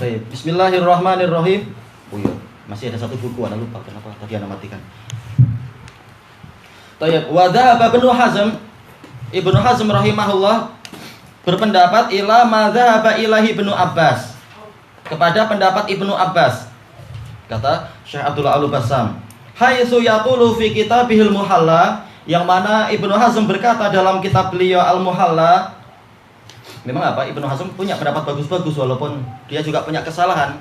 Baik, bismillahirrahmanirrahim. Oh iya, masih ada satu buku, Anda lupa kenapa tadi Anda matikan. Baik, wa dhahaba Ibnu Hazm rahimahullah berpendapat ila ma dhahaba ilahi Ibnu Abbas, kepada pendapat Ibnu Abbas. Kata Syekh Abdullah Al-Bassam, haitsu yaqulu fi kitabihil Muhalla, yang mana Ibnu Hazm berkata dalam kitab beliau Al-Muhalla. Memang apa, Ibnu Hazm punya pendapat bagus-bagus walaupun dia juga punya kesalahan.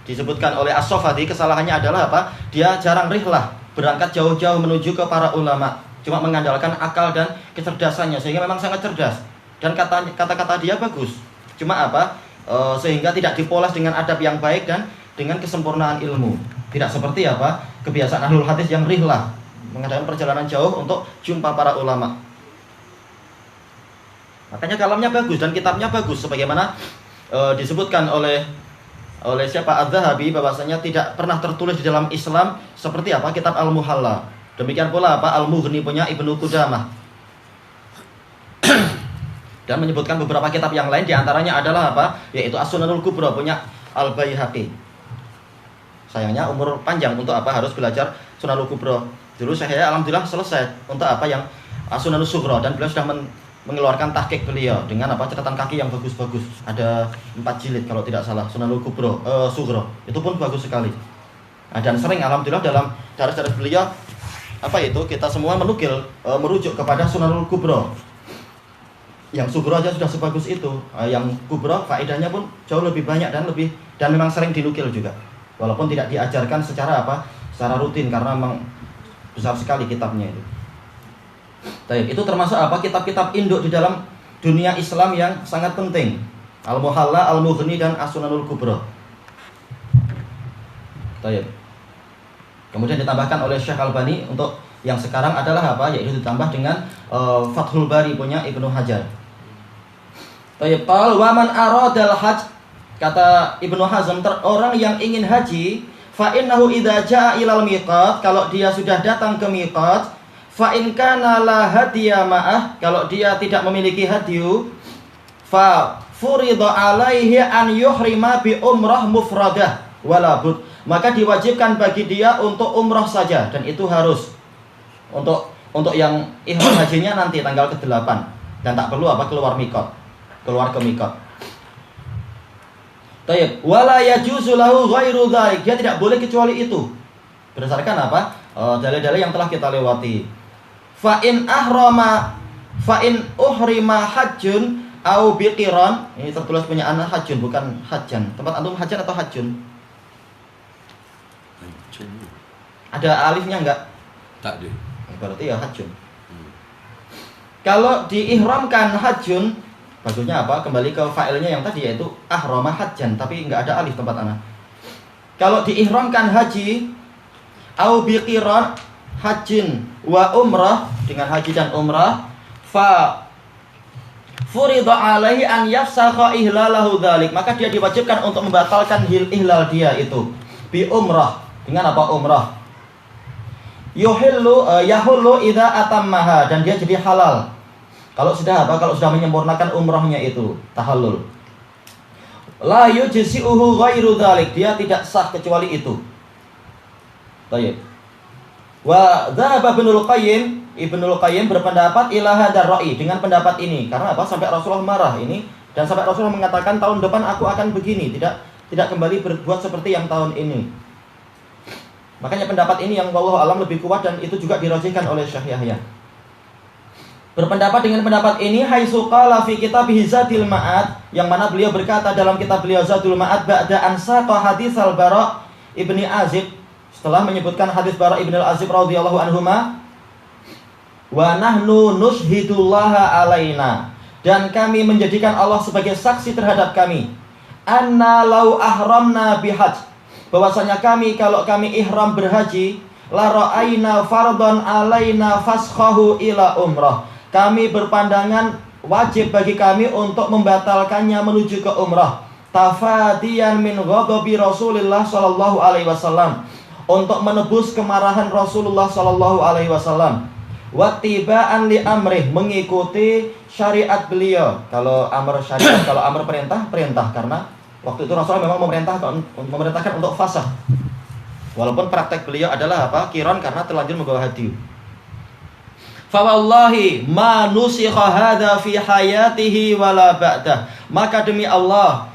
Disebutkan oleh As-Sofadi, kesalahannya adalah apa? Dia jarang rihlah, berangkat jauh-jauh menuju ke para ulama, cuma mengandalkan akal dan kecerdasannya, sehingga memang sangat cerdas. Dan kata-kata dia bagus, cuma apa? Sehingga tidak dipoles dengan adab yang baik dan dengan kesempurnaan ilmu. Tidak seperti apa? Kebiasaan ahlul hadis yang rihlah, mengadakan perjalanan jauh untuk jumpa para ulama. Makanya kalamnya bagus dan kitabnya bagus, sebagaimana disebutkan oleh siapa Az-Zahabi, bahwasanya tidak pernah tertulis di dalam Islam seperti apa kitab Al-Muhalla. Demikian pula apa Al-Mughni punya Ibnu Qudamah. Dan menyebutkan beberapa kitab yang lain, diantaranya adalah apa? Yaitu As-Sunanul Kubra punya Al-Baihaqi. Sayangnya umur panjang untuk apa harus belajar Sunanul Kubra. Dulu saya alhamdulillah selesai untuk apa yang As-Sunanus Sughra, dan beliau sudah mengeluarkan tahqiq beliau dengan apa catatan kaki yang bagus-bagus. Ada 4 jilid kalau tidak salah Sunanul Kubra Sughra. Itu pun bagus sekali. Dan sering alhamdulillah dalam daras-daras beliau apa itu kita semua menukil merujuk kepada Sunanul Kubra. Yang Sughra aja sudah sebagus itu. Yang Kubra faedahnya pun jauh lebih banyak dan memang sering dinukil juga. Walaupun tidak diajarkan secara apa? Secara rutin, karena memang besar sekali kitabnya itu. Baik, itu termasuk apa? Kitab-kitab induk di dalam dunia Islam yang sangat penting. Al-Muhalla, Al-Mughni, dan As-Sunanul Kubra. Baik. Kemudian ditambahkan oleh Syekh Albani untuk yang sekarang adalah apa? Yaitu ditambah dengan Fathul Bari punya Ibnu Hajar. Baik, qal wa man aradal hajj, kata Ibnu Hazm, orang yang ingin haji, fa innahu idza jaa ilal miqat, kalau dia sudah datang ke miqat, fa in kana la hadiya ma'ah, kalau dia tidak memiliki hadiyu, fa furida alaihi an yuhrima bi umrah mufradah wala bud, maka diwajibkan bagi dia untuk umrah saja, dan itu harus untuk yang ihram hajinya nanti tanggal ke-8, dan tak perlu apa keluar ke miqat. Tayyib, wala yajuzu lahu ghairu dzalik, dia tidak boleh kecuali itu. Berdasarkan apa? Dalil-dalil yang telah kita lewati. Fa in uhrima hajjun au biqiran, ini tertulis punya anak hajjun bukan hajjan. Tempat antum hajjan atau hajjun? Hajjun. Ada alifnya enggak? Tak ada. Berarti ya hajjun. Kalau diihramkan hajjun, bagusnya apa? Kembali ke fa'ilnya yang tadi, yaitu ahrama hajjan, tapi enggak ada alif tempat anak. Kalau diihramkan haji au biqiran, hajjin wa umrah, dengan haji dan umrah, fa furida alaihi an yafsakha ihlalahu dzalik, maka dia diwajibkan untuk membatalkan ihlal dia itu bi umrah. Dengan apa umrah? Yahullu idza atammaha, dan dia jadi halal kalau sudah apa? Kalau sudah menyempurnakan umrahnya itu, tahallul. La yujzi'uhu ghairu dzalik, dia tidak sah kecuali itu. Baik. Wa dzahaba Ibnul Qayyim berpendapat ila hadzal ra'i, dengan pendapat ini. Karena apa? Sampai Rasulullah marah ini, dan sampai Rasulullah mengatakan tahun depan aku akan begini, tidak kembali berbuat seperti yang tahun ini. Makanya pendapat ini yang wallahu alam lebih kuat, dan itu juga dirajihkan oleh Syekh Yahya. Berpendapat dengan pendapat ini haitsu qala fi kitabih Zadul Ma'ad, yang mana beliau berkata dalam kitab beliau Zadul Ma'ad, ba'da an saqa hadits al-Bara ibni Azib, setelah menyebutkan hadis Bara ibn al-Azib radhiyallahu anhuma, wa nahnu nushhidullaha alaina, dan kami menjadikan Allah sebagai saksi terhadap kami, anna law ahramna bihajj, bahwasanya kami kalau kami ihram berhaji, la ra'aina fardhan alaina faskhahu ila umrah, kami berpandangan wajib bagi kami untuk membatalkannya menuju ke umrah, tafadiyan min ghadabi Rasulillah sallallahu alaihi wasallam, untuk menebus kemarahan Rasulullah sallallahu alaihi wasallam, wattiba'an li amrih, mengikuti syariat beliau. Kalau amr syariat, kalau amr perintah karena Waktu itu Rasulullah memang memerintahkan untuk fasah. Walaupun praktek beliau adalah apa? Qiran karena terlanjur membawa hadiyu. Fa wallahi ma nusikha hadza fi hayatihi wala ba'dah. Maka demi Allah,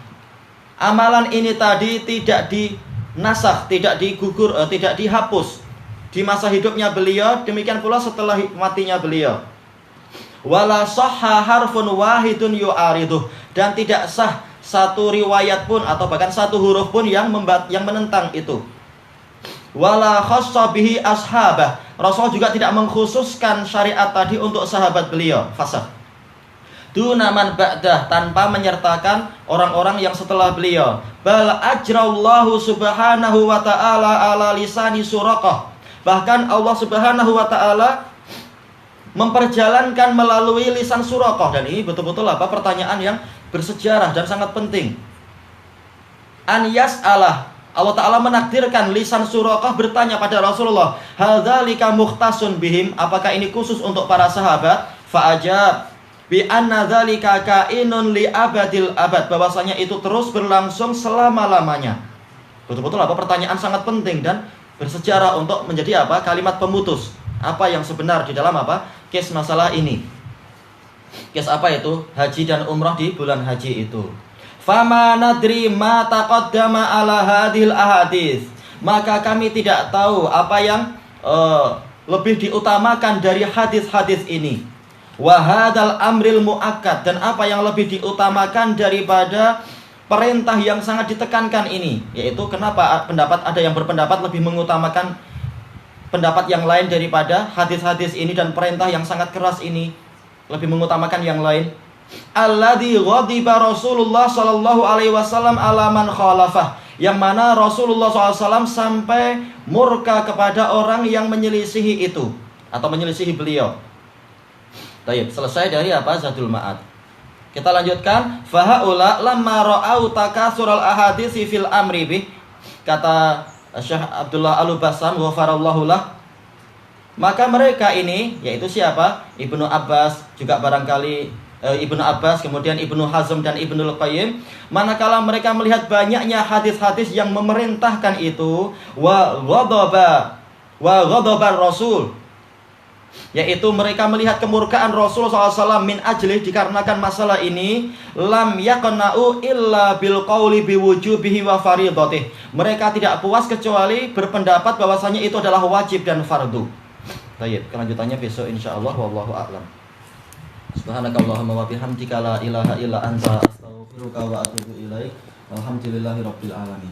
amalan ini tadi tidak dinasakh, tidak digugur, tidak dihapus di masa hidupnya beliau, demikian pula setelah matinya beliau. Wala sahha harfun wahidun yu'ariduh, dan tidak sah satu riwayat pun atau bahkan satu huruf pun yang menentang itu. Wala khassa bihi ashabah, Rasul juga tidak mengkhususkan syariat tadi untuk sahabat beliau, fasah. Dunaman ba'dah, tanpa menyertakan orang-orang yang setelah beliau. Bal ajrallahu subhanahu wa ta'ala ala lisani Suraqah. Bahkan Allah subhanahu wa ta'ala memperjalankan melalui lisan Suraqah. Dan ini betul-betul apa? Pertanyaan yang bersejarah dan sangat penting. An yas'alah, Allah Ta'ala menakdirkan lisan Suraqah bertanya pada Rasulullah, hadzalika mukhtasun bihim, apakah ini khusus untuk para sahabat? Fa'ajab bi anna dzalika kainun li abadil abad, bahwasanya itu terus berlangsung selama-lamanya. Betul-betul apa? Pertanyaan sangat penting dan bersejarah untuk menjadi apa? Kalimat pemutus. Apa yang sebenar di dalam apa? Kes masalah ini. Kes apa itu? Haji dan umrah di bulan haji itu. Fama nadri ma taqaddama ala hadhil ahadits. Maka kami tidak tahu apa yang lebih diutamakan dari hadis-hadis ini. Wa hadzal amril muakkad, dan apa yang lebih diutamakan daripada perintah yang sangat ditekankan ini, yaitu kenapa ada yang berpendapat lebih mengutamakan pendapat yang lain daripada hadis-hadis ini, dan perintah yang sangat keras ini lebih mengutamakan yang lain. Alladzi ghadiba Rasulullah sallallahu alaihi wasallam ala man khalafah, yang mana Rasulullah SAW sampai murka kepada orang yang menyelisihi itu atau menyelisihi beliau. Baik, selesai dari apa? Zadul Ma'ad. Kita lanjutkan. Fahaula lamma ra'au takatsural ahaditsi fil amri bih. Kata Syekh Abdullah Al-Bassam ghafarallahu lah. Maka mereka ini, yaitu siapa? Ibnu Abbas, juga barangkali Ibnu Abbas, kemudian Ibnu Hazm dan Ibnul Qayyim, manakala mereka melihat banyaknya hadis-hadis yang memerintahkan itu, wa ghadaba Rasul, yaitu mereka melihat kemurkaan Rasulullah SAW min ajlih, dikarenakan masalah ini, lam yaqna'u illa bil qawli biwujubihi wa faridotih, mereka tidak puas kecuali berpendapat bahwasanya itu adalah wajib dan fardu. Baik, kelanjutannya besok insyaallah. Wallahu a'lam. Subhanakallahumma wa bihamdika la ilaha illa anta astaghfiruka wa atubu ilaik. Alhamdulillahirabbil alamin.